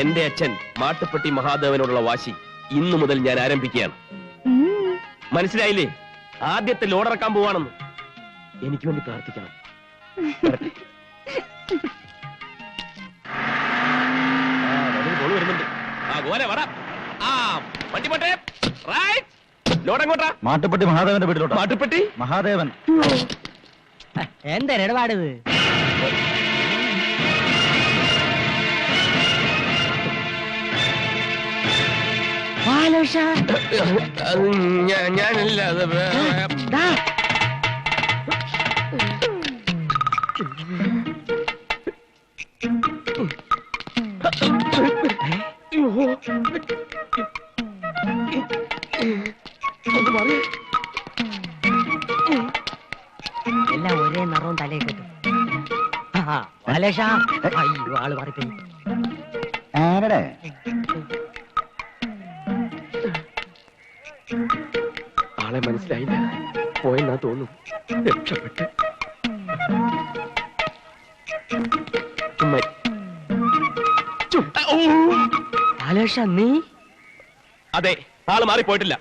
എന്റെ അച്ഛൻ മാട്ടുപ്പെട്ടി മഹാദേവനോടുള്ള വാശി ഇന്നു മുതൽ ഞാൻ ആരംഭിക്കുകയാണ്. മനസ്സിലായില്ലേ? ആദ്യത്തെ ലോഡിറക്കാൻ പോവാണെന്ന്. എനിക്ക് വേണ്ടി പ്രാർത്ഥിക്കണം. വരുന്നുണ്ട്. ആ ഗോലെ വട. ആ വണ്ടി പോട്ടെ. റൈറ്റ്. ലോഡെങ്ങോട്ടാ? മാട്ടുപ്പെട്ടി മഹാദേവന്റെ വീട്ടിലോട്ട്. മാട്ടുപ്പെട്ടി മഹാദേവൻ. എന്താ ഇടപാടിത്? ഞാനില്ല. എല്ലാം ഒരേ നിറവും തലയിൽ കിട്ടും. അയ്യോ ആള് മാറിപ്പോയി. ആരുടെ? ആളെ മനസ്സിലായില്ല. പോയെന്നാ തോന്നുന്നു. രക്ഷപ്പെട്ട് നീ? അതെ, ആള് മാറിപ്പോയിട്ടില്ല.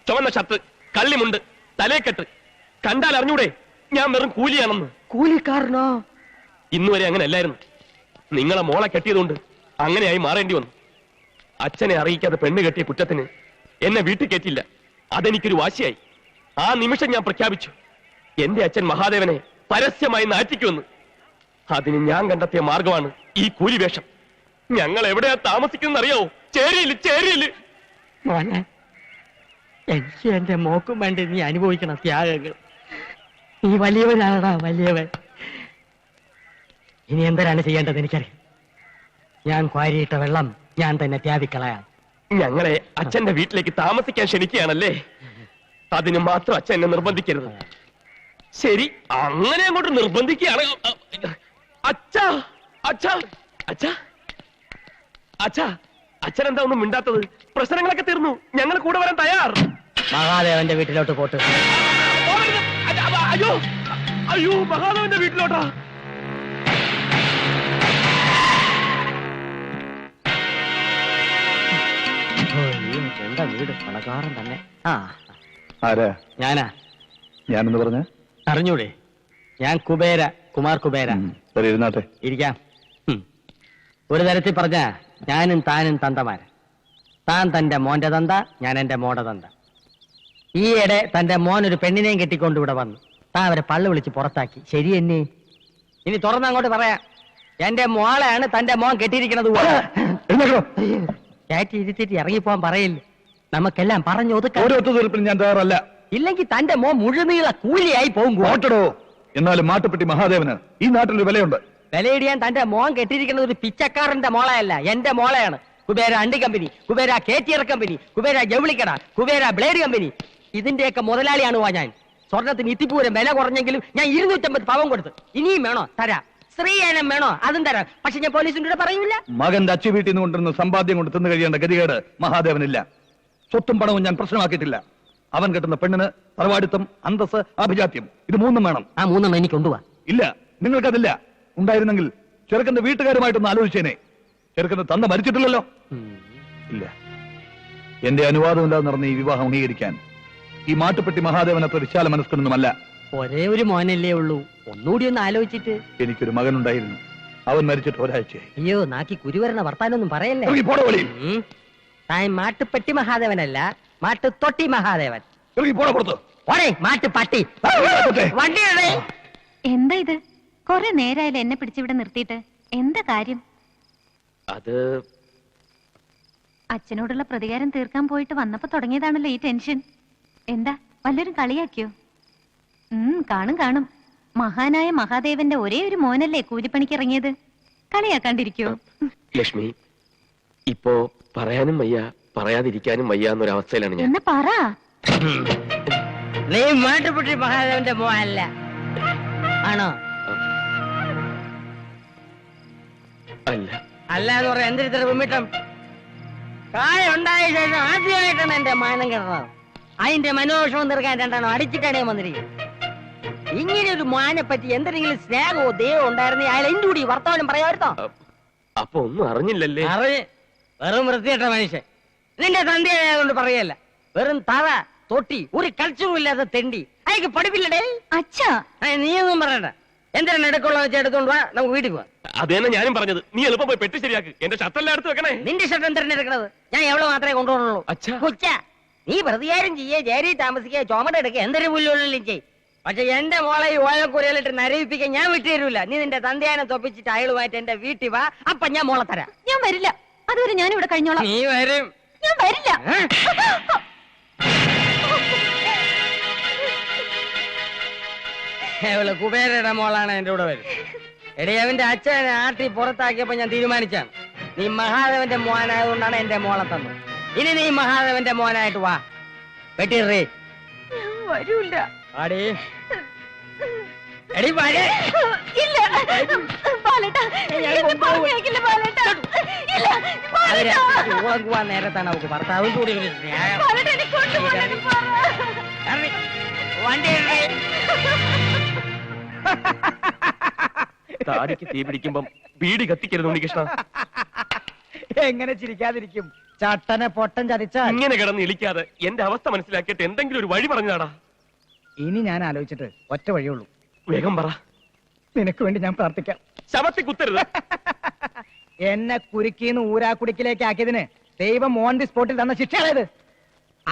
ചുവന്ന ഷർട്ട്, കള്ളിമുണ്ട്, തലേക്കെട്ട്. കണ്ടാൽ അറിഞ്ഞൂടെ ഞാൻ വെറും കൂലിയാണെന്ന്. കൂലിക്കാരനോ? ഇന്നുവരെ അങ്ങനെ അല്ലായിരുന്നു. നിങ്ങളെ മോളെ കെട്ടിയതുകൊണ്ട് അങ്ങനെയായി മാറേണ്ടി വന്നു. അച്ഛനെ അറിയിക്കാതെ പെണ്ണ് കെട്ടിയ കുറ്റത്തിന് എന്നെ വീട്ടിൽ കയറ്റില്ല. അതെനിക്കൊരു വാശിയായി. ആ നിമിഷം ഞാൻ പ്രഖ്യാപിച്ചു, എന്റെ അച്ഛൻ മഹാദേവനെ പരസ്യമായി നാറ്റിക്കുമെന്ന്. അതിന് ഞാൻ കണ്ടെത്തിയ മാർഗമാണ് ഈ കൂലിവേഷം. ഞങ്ങൾ എവിടെയാ താമസിക്കുന്നത് അറിയാവോ? ചേരിയില് ചേരിയില്. മോനെ, എനിക്ക് എന്റെ മോക്കും വേണ്ടി നീ അനുഭവിക്കണം ത്യാഗങ്ങൾ. നീ വലിയവനാടാ, വലിയവൻ. ഇനി എന്തിനാണ് ചെയ്യേണ്ടത് എനിക്കറിയാം. ഞാൻ ക്വാരിയിട്ട വെള്ളം ഞാൻ തന്നെ ത്യാഗിക്കളയാം. ഞങ്ങളെ അച്ഛന്റെ വീട്ടിലേക്ക് താമസിക്കാൻ ക്ഷണിക്കുകയാണല്ലേ? അതിന് മാത്രം അച്ഛൻ എന്നെ നിർബന്ധിക്കരുത്. ശരി, അങ്ങനെ അങ്ങോട്ട് നിർബന്ധിക്കുകയാണ്. അച്ഛാ അച്ഛാ അച്ഛാ അച്ഛാ അച്ഛൻ എന്താ ഒന്നും മിണ്ടാത്തത്? പ്രശ്നങ്ങളൊക്കെ തീർന്നു. ഞങ്ങൾ കൂടെ വരാൻ തയ്യാർ. മഹാദേവന്റെ വീട്ടിലോട്ട് പോട്ട്. അയ്യോ അയ്യോ, മഹാദേവന്റെ വീട്ടിലോട്ടാ? എന്റെ വീട് പണക്കാരൻ തന്നെ. ആരാ? ഞാനാ. ഞാനെന്ന് പറഞ്ഞ അറിഞ്ഞൂടെ? ഞാൻ കുബേര, കുമാർ കുബേര. ഇരുന്നാട്ടെ. ഇരിക്കാം. ഒരു തരത്തിൽ പറഞ്ഞ ഞാനും താനും തന്തമാര്. താൻ തന്റെ മോന്റെ തന്ത, ഞാൻ എന്റെ മോടെ തന്ത. ഈയിടെ തന്റെ മോൻ ഒരു പെണ്ണിനെയും കെട്ടിക്കൊണ്ട് ഇവിടെ വന്നു. താൻ അവരെ പള്ളു വിളിച്ച് പുറത്താക്കി. ശരി എന്നെ? ഇനി തുറന്നങ്ങോട്ട് പറയാം. എന്റെ മോളെയാണ് തന്റെ മോൻ കെട്ടിയിരിക്കുന്നത്. കയറ്റി ഇരുത്തിട്ട് ഇറങ്ങിപ്പോവാൻ പറയില്ല. നമുക്കെല്ലാം പറഞ്ഞു ഒതുക്കാം. ഞാൻ തയ്യാറല്ല. ഇല്ലെങ്കിൽ തന്റെ മോൻ മുഴുനീള കൂലിയായി പോകും. ഓട്ടടോ. എന്നാലും മാട്ടുപ്പെട്ടി മഹാദേവന് ഈ നാട്ടിലൊരു വിലയുണ്ട്. വിലയിടിയാൻ തന്റെ മോൻ കെട്ടിയിരിക്കുന്നത് ഒരു പിച്ചക്കാരന്റെ മോളയല്ല, എന്റെ മോളയാണ്. കുബേര അണ്ടി കമ്പനി, കുബേര കേറ്റിയർ കമ്പനി, കുബേര ജൗളിക്കട, കുബേര ബ്ലേഡ് കമ്പനി, ഇതിന്റെയൊക്കെ മുതലാളിയാണ് ഞാൻ. സ്വർണത്തിന് ഇത്തിപ്പൂരം വില കുറഞ്ഞെങ്കിലും ഞാൻ 250 പവൻ കൊടുത്തു. ഇനിയും വേണോ തരാം. സ്ത്രീയനം വേണോ അതും തരാം. പക്ഷെ ഞാൻ പോലീസിന്റെ പറയൂല. മകന്റെ അച്ചു വീട്ടിൽ നിന്ന് കൊണ്ടിരുന്ന സമ്പാദ്യം കൊണ്ട് തിന്നു കഴിയേണ്ട ഗതികേട് മഹാദേവനില്ല. സ്വത്തും പണവും ഞാൻ പ്രശ്നമാക്കിയിട്ടില്ല. അവൻ കെട്ടുന്ന പെണ്ണിന് തറവാടിത്തം, അന്തസ്, അഭിജാത്യം, ഇത് മൂന്നും വേണം. ആ മൂന്നെണ്ണം എനിക്ക് കൊണ്ടുപോവാ. ഇല്ല, നിങ്ങൾക്കതില്ല. ഉണ്ടായിരുന്നെങ്കിൽ ചെറുക്കന്റെ വീട്ടുകാരുമായിട്ടൊന്ന് ആലോചിച്ചേനെ. ചെറുക്കന്റെ തന്ത മരിച്ചിട്ടില്ലല്ലോ. ഇല്ല, എന്റെ അനുവാദമില്ലാതെ നടന്ന ഈ വിവാഹം അംഗീകരിക്കാൻ ഈ മാട്ടുപ്പെട്ടി മഹാദേവൻ അത്ര വിശാല മനസ്കനൊന്നുമല്ല. ഒരേ ഒരു മോനല്ലേ ഉള്ളൂ. ഒന്നുകൂടി ഒന്ന് ആലോചിച്ചിട്ട്. എനിക്കൊരു മകനുണ്ടായിരുന്നു. അവൻ മരിച്ചിട്ട് ഒരാഴ്ചയായി. അയ്യോ, നാക്കി കുരുവരണ വർത്താനൊന്നും പറയല്ലേ. താൻ മാട്ടുപ്പെട്ടി മഹാദേവനല്ല, മാട്ടുതൊട്ടി മഹാദേവൻ. മാട്ടുപട്ടി. എന്താ ഇത്? കൊറേ നേരായാലും എന്നെ പിടിച്ചിവിടെ നിർത്തിയിട്ട് എന്താ കാര്യം? അത് അച്ഛനോടുള്ള പ്രതികാരം തീർക്കാൻ പോയിട്ട് വന്നപ്പോ തുടങ്ങിയതാണല്ലോ ഈ ടെൻഷൻ. എന്താ വല്ലൊരു കളിയാക്കിയോ? കാണും കാണും. മഹാനായ മഹാദേവന്റെ ഒരേ ഒരു മോനല്ലേ കൂലിപ്പണിക്ക് ഇറങ്ങിയത്. കളിയാക്കാണ്ടിരിക്കോ? ലക്ഷ്മി, ഇപ്പോ പറയാനും വയ്യ പറയാതിരിക്കാനും വയ്യ എന്നൊരവസ്ഥയിലാണ് ഞാൻ. എന്നാ പറ. നീ മാട്ടുപ്പെട്ടി മഹാദേവന്റെ മോനല്ല ആണോ? അല്ല. അല്ല എന്ന് പറയാൻ എന്തിത്ര കുമ്മിട്ടം? കായ ഉണ്ടായ ശേഷം ആദ്യമായിട്ടാണ് എന്റെ മാനം കിടന്നത്. അതിന്റെ മനോഷവും തീർക്കാൻ രണ്ടാണോ അടിച്ചിട്ടാണ് വന്നിരിക്കുന്നത്. ഇങ്ങനെ ഒരു മാനെ പറ്റി എന്തെങ്കിലും സ്നേഹമോ ദയോ ഉണ്ടായിരുന്നെ അയാൾ എന്റെ കൂടി വർത്തമാനം പറയാമായിരുന്നോ? അപ്പൊ ഒന്നും അറിഞ്ഞില്ലല്ലേ? അറിഞ്ഞ് വെറും വൃത്തിയിട്ട മനുഷ്യൻ. നിന്റെ തന്തിയായതുകൊണ്ട് പറയല്ല, വെറും തറ തൊട്ടി ഒരു കൾച്ചറും ഇല്ലാത്ത തെണ്ടി. അയക്ക് പഠിപ്പില്ലടേ. അച്ഛാ നീയൊന്നും പറയണ്ട. എന്തിനാണ് എടുക്കുള്ള വെച്ച് എടുത്തോണ്ട് വാ, നമുക്ക് വീട്ടിൽ പോവാം. അത് തന്നെ ഞാനും പറഞ്ഞത്. നീ എളുപ്പം പോയി പെട്ടി ശരിയാക്ക്. എന്റെ ഷർട്ടെല്ലാം എടുത്ത് വെക്കണേ. നിന്റെ ഷർട്ട് എന്തിനാണ് എടുക്കണത്? ഞാൻ എവിടെ മാത്രമേ കൊണ്ടുപോകുള്ളൂ. അച്ഛാ. കൊച്ച നീ പ്രതികാരം ചെയ്യേ, ജേരി താമസിക്കുക, ചുമട് എടുക്കുക, എന്തൊരു പുല്ലുള്ളിലും ചെയ്. പക്ഷെ എന്റെ മോളെ ഈ ഓലക്കുരയിലിട്ട് നരയിപ്പിക്കാൻ ഞാൻ വിട്ടുതരൂല. നീ നിന്റെ തന്തയാനെ തൊപ്പിച്ചിട്ട് അയളുമായിട്ട് എന്റെ വീട്ടിൽ വാ, അപ്പൊ ഞാൻ മോളെ തരാം. ഞാൻ വരില്ല. അതുവരെ ഞാനിവിടെ കഴിഞ്ഞോളാം. നീ വരും. ഞാൻ വരില്ല. അവള് കുബേരയുടെ മോളാണ് എന്റെ കൂടെ വരും. എടേ, അവന്റെ അച്ഛനെ ആട്ടി പുറത്താക്കിയപ്പോ ഞാൻ തീരുമാനിച്ചാണ്, നീ മഹാദേവന്റെ മോനായതുകൊണ്ടാണ് എന്റെ മോളെ തന്നത്. ഇനി നീ മഹാദേവന്റെ മോനായിട്ട് വാ. വെട്ടിറേ. ഞാൻ വരൂല. ആടി എടി വരെ. ഇല്ല ബാലേട്ടാ, എന്നെ പറഞ്ഞയക്കില്ല ബാലേട്ടാ. ഇല്ല ബാലേട്ടാ. നേരത്താണ് അവക്ക് ഭർത്താവും കൂടി ഒരു സ്നേഹം. ബാലേട്ടാ, എന്നെ കൊണ്ടുപോകണം. ഇറങ്ങി. വണ്ടി ഇറങ്ങി. താടിക്ക് തീ പിടിക്കുമ്പം ബീഡി കത്തിക്കരുത് ഉണ്ണികൃഷ്ണ. എങ്ങനെ ചിരിക്കാതിരിക്കും? ചട്ടനെ പൊട്ടൻ ചതിച്ചാൽ. ഇങ്ങനെ കിടന്ന് ഇളിക്കാതെ എന്റെ അവസ്ഥ മനസ്സിലാക്കിയിട്ട് എന്തെങ്കിലും ഒരു വഴി പറഞ്ഞാടാ. ഇനി ഞാൻ ആലോചിച്ചിട്ട് ഒറ്റ വഴിയുള്ളൂ. വേഗം പറ. നിനക്ക് വേണ്ടി ഞാൻ പ്രാർത്ഥിക്കാം. ശവത്തി കുത്തരുത്. എന്നെ കുരുക്കിന്ന് ഊരാക്കുടിക്കിലേക്ക് ആക്കിയതിന് ദൈവം ഓൺ ദി സ്പോട്ടിൽ തന്ന ശിക്ഷയായത്.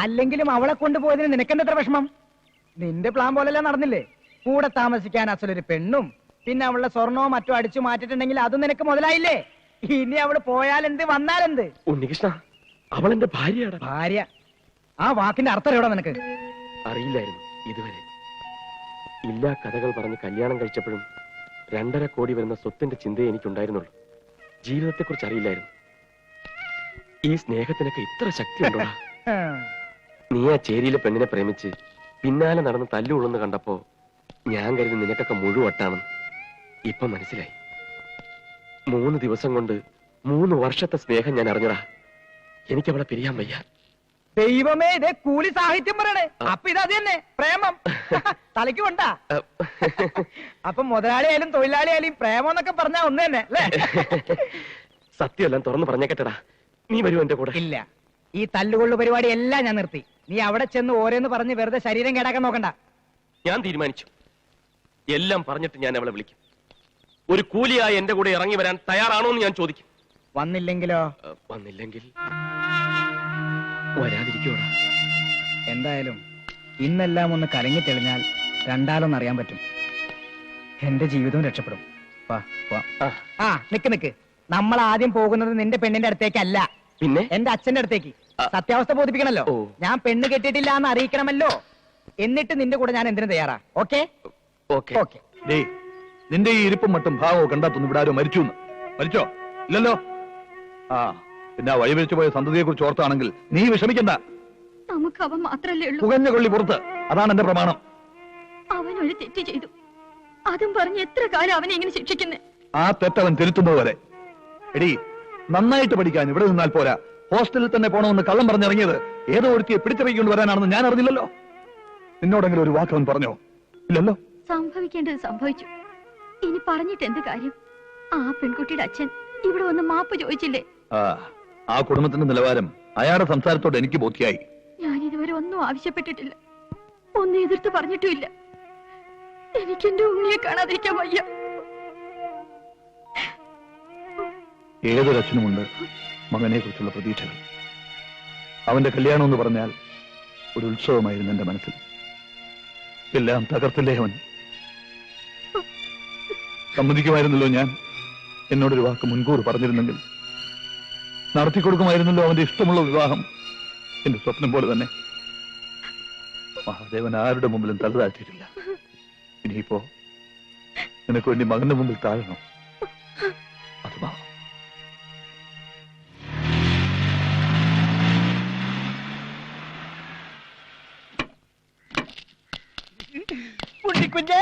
അല്ലെങ്കിലും അവളെ കൊണ്ടുപോയതിന് നിനക്കെന്തത്ര വിഷമം? നിന്റെ പ്ലാൻ പോലെല്ലാം നടന്നില്ലേ? കൂടെ താമസിക്കാൻ അസലൊരു പെണ്ണും, പിന്നെ അവളുടെ സ്വർണവും മറ്റോ അടിച്ചു മാറ്റിട്ടുണ്ടെങ്കിൽ അതും നിനക്ക് മുതലായില്ലേ? ഇനി അവള് പോയാലെന്ത് വന്നാലെന്ത്? ഉണ്ണികൃഷ്ണ, അവൾ എന്റെ ഭാര്യയാണ്. ഭാര്യ? ആ വാക്കിന്റെ അർത്ഥം എവിടെ നിനക്ക്? അറിയില്ലായിരുന്നു ഇതുവരെ. ഇല്ലാ കഥകൾ പറഞ്ഞ് കല്യാണം കഴിച്ചപ്പോഴും 2.5 കോടി വരുന്ന സ്വത്തിന്റെ ചിന്തയെ എനിക്കുണ്ടായിരുന്നുള്ളൂ. ജീവിതത്തെക്കുറിച്ച് അറിയില്ലായിരുന്നു. ഈ സ്നേഹത്തിനൊക്കെ ഇത്ര ശക്തി ഉണ്ടോ? നീ ആ ചേരിയിലെ പെണ്ണിനെ പ്രേമിച്ച് പിന്നാലെ നടന്ന് തല്ലുകൊള്ളുന്ന കണ്ടപ്പോ ഞാൻ കരുതി നിനക്കൊക്കെ മുഴുവട്ടാണെന്ന്. ഇപ്പൊ മനസ്സിലായി. 3 ദിവസം കൊണ്ട് 3 വർഷത്തെ സ്നേഹം ഞാൻ അറിഞ്ഞടാ. എനിക്കവളെ പിരിയാൻ വയ്യ. ദൈവമേ, ഇതേ കൂലി സാഹിത്യം പറയണേ. അപ്പൊ ഇതത് തന്നെ പ്രേമം. തലയ്ക്ക് കൊണ്ടാ. അപ്പൊ മുതലാളിയായാലും തൊഴിലാളിയായാലും പ്രേമം എന്നൊക്കെ പറഞ്ഞാ ഒന്ന് തന്നെ അല്ലേ? സത്യമെല്ലാം തുറന്നു പറഞ്ഞേക്കട്ടടാ. നീ വരൂ എന്റെ കൂടെ. ഇല്ല, ഈ തല്ലുകൊള്ളു പരിപാടി എല്ലാം ഞാൻ നിർത്തി. നീ അവിടെ ചെന്ന് ഓരോന്ന് പറഞ്ഞ് വെറുതെ ശരീരം കേടാക്കാൻ നോക്കണ്ട. ഞാൻ തീരുമാനിച്ചു. എല്ലാം പറഞ്ഞിട്ട് ഞാൻ അവളെ വിളിക്കും. ഒരു കൂലിയായി എന്റെ കൂടെ ഇറങ്ങി വരാൻ തയ്യാറാണോ എന്ന് ഞാൻ ചോദിക്കും. വന്നില്ലെങ്കിലോ? വന്നില്ലെങ്കിൽ വരാതിരിക്കോടാ. എന്തായാലും ഇന്നെല്ലാം ഒന്ന് കലങ്ങി തെളിഞ്ഞാൽ രണ്ടാലൊന്നറിയാൻ പറ്റും. എന്റെ ജീവിതവും രക്ഷപ്പെടും. വാ വാ. ആ നിക്ക്. നമ്മൾ ആദ്യം പോകുന്നത് നിന്റെ പെണ്ണിന്റെ അടുത്തേക്കല്ല, പിന്നെ എന്റെ അച്ഛന്റെ അടുത്തേക്ക്. സത്യാവസ്ഥ ബോധിപ്പിക്കണല്ലോ. ഓ. ഞാൻ പെണ്ണ് കെട്ടിയിട്ടില്ല എന്ന് അറിയിക്കണമല്ലോ. എന്നിട്ട് നിന്റെ കൂടെ ഞാൻ എന്തിനു തയ്യാറാ? Okay okay. ഓക്കെ. ഡേ, നിന്റെ ഈ ഇരിപ്പും മട്ടും ഭാവവും കണ്ടാത്തൊന്നും ഇവിടെ ആരോ മരിച്ചു. മരിച്ചോ? ഇല്ലല്ലോ. ആ പിന്നെ ആ വഴിവെച്ചു പോയ സന്തതിയെ കുറിച്ച് ഓർത്താണെങ്കിൽ നീ വിഷമിക്കണ്ട. നമുക്ക് അവൻ മാത്രല്ലേ ഉള്ളൂ. പുകഞ്ഞ കൊള്ളി പുറത്ത്. അതാണ് എന്റെ പ്രമാണം. അവനൊരു തെറ്റ് ചെയ്തു, അതും പറഞ്ഞ് എത്ര കാലം അവനെ എങ്ങനെ ശിക്ഷിക്കുന്നേ? ആ തെറ്റവൻ തിരുത്തുന്നത് വരെ. എടി, നന്നായിട്ട് പഠിക്കാൻ ഇവിടെ നിന്നാൽ പോരാ. ഹോസ്റ്റലിൽ തന്നെ പോണമെന്ന് കള്ളം പറഞ്ഞിറങ്ങിയത് ഏതോ ഒരുത്തിയെ പിടിച്ചിറങ്ങിക്കൊണ്ട് വരാനാണെന്ന് ഞാൻ അറിഞ്ഞില്ലല്ലോ. നിന്നോടെങ്കിലും ഒരു വാക്കവൻ പറഞ്ഞോ? ഇല്ലല്ലോ. സംഭവിക്കേണ്ടത് സംഭവിച്ചു. ഇനി പറഞ്ഞിട്ട് എന്ത് കാര്യം? ആ പെൺകുട്ടിയുടെ അച്ഛൻ ഇവിടെ വന്ന് മാപ്പ് ചോദിച്ചില്ലേ? ആ കുടുംബത്തിന്റെ നിലവാരം അയാളുടെ സംസാരത്തോട് എനിക്ക് ബോധ്യായി. ഞാൻ ഇതുവരെ ഒന്നും ആവശ്യപ്പെട്ടിട്ടില്ല, ഒന്നും എതിർത്ത് പറഞ്ഞിട്ടുമില്ല. എനിക്ക് എന്റെ ഉണ്ണിയെ കാണാതിരിക്കാൻ വയ്യ. ഏതൊരച്ഛനുമുണ്ട് മകനെ കുറിച്ചുള്ള പ്രതീക്ഷകൾ. അവന്റെ കല്യാണം എന്ന് പറഞ്ഞാൽ ഒരു ഉത്സവമായിരുന്നു എന്റെ മനസ്സിൽ. എല്ലാം തകർത്തില്ലേ അവൻ? സമ്മതിക്കുമായിരുന്നല്ലോ ഞാൻ. എന്നോടൊരു വാക്ക് മുൻകൂർ പറഞ്ഞിരുന്നെങ്കിൽ നടത്തിക്കൊടുക്കുമായിരുന്നല്ലോ അവന്റെ ഇഷ്ടമുള്ള വിവാഹം. എന്റെ സ്വപ്നം പോലെ തന്നെ. മഹാദേവൻ ആരുടെ മുമ്പിലും തലതാഴ്ത്തിയിട്ടില്ല. ഇനിയിപ്പോ നിനക്ക് വേണ്ടി മകന്റെ മുമ്പിൽ താഴണം. അത് വാ. കുഞ്ഞേ,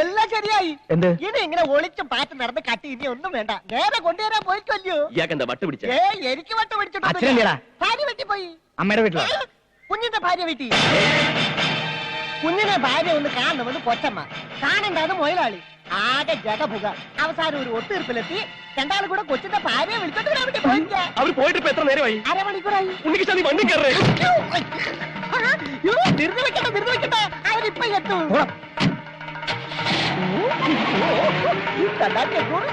എല്ലാം ശരിയായി. എന്ത്? ഇനി ഇങ്ങനെ ഒളിച്ചും പാറ്റ് നടന്ന് കട്ടി ഇനി ഒന്നും വേണ്ട. നേരെ കൊണ്ടുവരാൻ പോയിക്കല്ലോ. ഇയാക്കെന്താ വട്ട് പിടിച്ച? എനിക്ക് വട്ട് പിടിച്ചിട്ട് അച്ഛനല്ലേടാ? ഭാര്യ വെട്ടി പോയി. അമ്മയുടെ വീട്ടിലോ? കുഞ്ഞിന്റെ ഭാര്യ വെട്ടി. കുഞ്ഞിനെ ഭാര്യ ഒന്ന് കാണണമെന്ന് കൊച്ചമ്മ, കാണണ്ടാന്ന് മൊയലാളി. ആകെ ജഗപുക. അവസാനം ഒരു ഒത്തീർപ്പിലെത്തി രണ്ടാളും കൂടെ കൊച്ചിന്റെ ഭാര്യയെ വിളിച്ചോണ്ട് വരാൻ വേണ്ടി പോയില്ല. അവർ പോയിട്ട് ഇപ്പൊ എത്ര നേരമായി? അരമണിക്കൂറായി. ഉണ്ണികൃഷ്ണ, നീ വണ്ടി കയറേ. ധൃതി വെക്കട്ടെ, അവരിപ്പൊ എത്തും.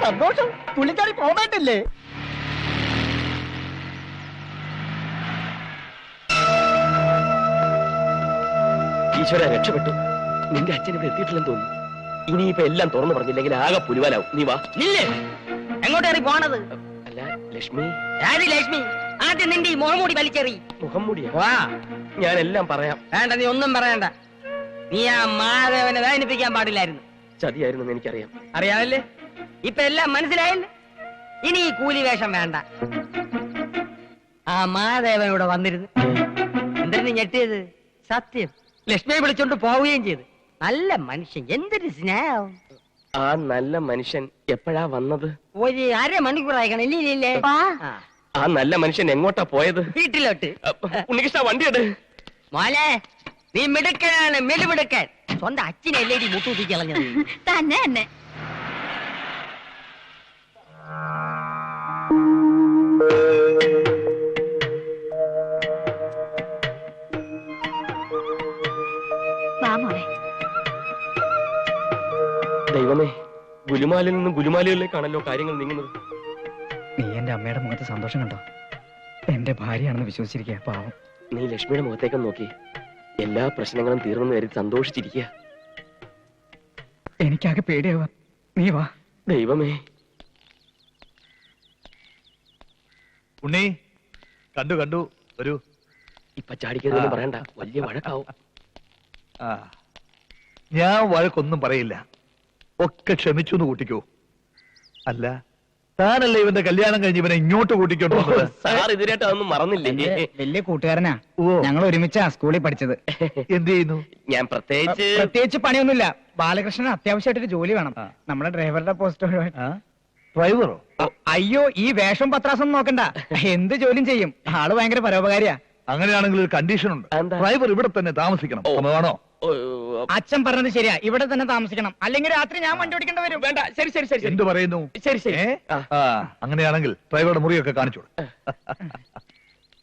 സന്തോഷം, തുള്ളിച്ചാടി പോകാണ്ടില്ലേ? ഈശ്വര, രക്ഷപ്പെട്ടു. നിന്റെ അച്ഛൻ ഇവിടെ എത്തിയിട്ടില്ലെന്ന് തോന്നുന്നു. ഇനിയിപ്പോ എല്ലാം തുറന്നു പറഞ്ഞില്ലെങ്കിൽ ആകെ പുലിവാലാവും. നീ വാ. ഇല്ലേ എങ്ങോട്ടേറി പോണത്? അല്ല ലക്ഷ്മി. ആര് ലക്ഷ്മി? ആദ്യം നിന്റെ ഈ മുഖംമൂടി വലിച്ചെറി. മുഖം മൂടിയാ? വാ. ഞാൻ എല്ലാം പറയാം. വേണ്ട, നീ ഒന്നും പറയണ്ട. നീ ആ മഹാദേവനെ വേദനിപ്പിക്കാൻ പാടില്ലായിരുന്നു. ചതിയായിരുന്നു എനിക്കറിയാം. അറിയാമല്ലേ? ഇപ്പൊ എല്ലാം മനസ്സിലായല്ലേ? ഇനി ഈ കൂലി വേഷം വേണ്ട. ആ മഹാദേവൻ ഇവിടെ വന്നിരുന്നു. എന്തിനു ഞെട്ടിയത്? സത്യം, ലക്ഷ്മിയെ വിളിച്ചോണ്ട് പോവുകയും ചെയ്തു. നല്ല മനുഷ്യൻ, എന്തൊരു സ്നേഹം. ആ നല്ല മനുഷ്യൻ എപ്പോഴാ വന്നത്? ഒരു അരമണിക്കൂറായി കാണല്ലേ? ആ നല്ല മനുഷ്യൻ എങ്ങോട്ടാ പോയത്? വീട്ടിലോട്ട്. ഉണ്ണികൃഷ്ണ, വണ്ടി എടു. മോനെ, നീ മിടുക്കനാണ്, മെലുമിടുക്കൻ. സ്വന്തം അച്ഛനല്ലേ ഈ മുട്ടൂത്തി കളഞ്ഞത്? തന്നെ തന്നെ. വാ മോളെ. ദൈവമേ, ഗുലുമാലിൽ നിന്നും ഗുലുമാലികളിലേക്കാണല്ലോ കാര്യങ്ങൾ നീങ്ങുന്നത്. നീ എന്റെ അമ്മയുടെ മുഖത്ത് സന്തോഷം കണ്ടോ? എന്റെ ഭാര്യയാണെന്ന് വിശ്വസിച്ചിരിക്കുക, പാവം. നീ ലക്ഷ്മിയുടെ മുഖത്തേക്കും നോക്കി. എല്ലാ പ്രശ്നങ്ങളും തീർന്നു കരുതി സന്തോഷിച്ചിരിക്കുക. എനിക്കാകെ പേടിയാവുക. നീ വാ. ദൈവമേ. ഉണ്ണി, കണ്ടു ഒരു ഇപ്പൊ ചാടിക്കരുതെന്ന് പറയണ്ട, വലിയ വഴക്കാവും. ഞാൻ വഴക്കൊന്നും പറയില്ല, ഒക്കെ ക്ഷമിച്ചു എന്ന് കൂട്ടിക്കോ. അല്ല, താനല്ലേ ഇവന്റെ കല്യാണം കഴിഞ്ഞ് ഇവനെ ഇങ്ങോട്ട് കൂട്ടിക്കൊണ്ടു വന്നത്? സാർ ഇതിനായിട്ട് അതൊന്നും മറന്നില്ലേ? വലിയ കൂട്ടുകാരനാ. ഞങ്ങൾ ഒരുമിച്ചാ സ്കൂളിൽ പഠിച്ചത്. എന്ത് ചെയ്യുന്നു? ഞാൻ പ്രത്യേകിച്ച് പണിയൊന്നുമില്ല. ബാലകൃഷ്ണൻ അത്യാവശ്യമായിട്ടൊരു ജോലി വേണം. നമ്മുടെ ഡ്രൈവറുടെ പോസ്റ്റ്. ഡ്രൈവറോ? അയ്യോ, ഈ വേഷം പത്രാസം നോക്കണ്ട, എന്ത് ജോലിയും ചെയ്യും. ആള് ഭയങ്കര പരോപകാരിയാ. അങ്ങനെയാണെങ്കിൽ ഒരു കണ്ടീഷൻ ഉണ്ട്. എന്താ? ഡ്രൈവർ ഇവിടെ തന്നെ താമസിക്കണം. സമ്മതമാണോ? അച്ഛൻ പറഞ്ഞത് ശരിയാ, ഇവിടെ തന്നെ താമസിക്കണം. അല്ലെങ്കിൽ രാത്രി ഞാൻ വണ്ടി ഓടിക്കേണ്ടി വരും. വേണ്ട. ശരി ശരി ശരി. എന്ത് പറയുന്നു? ശരി ശരി. അങ്ങനെയാണെങ്കിൽ ഡ്രൈവറുടെ മുറിയൊക്കെ കാണിച്ചോളൂ.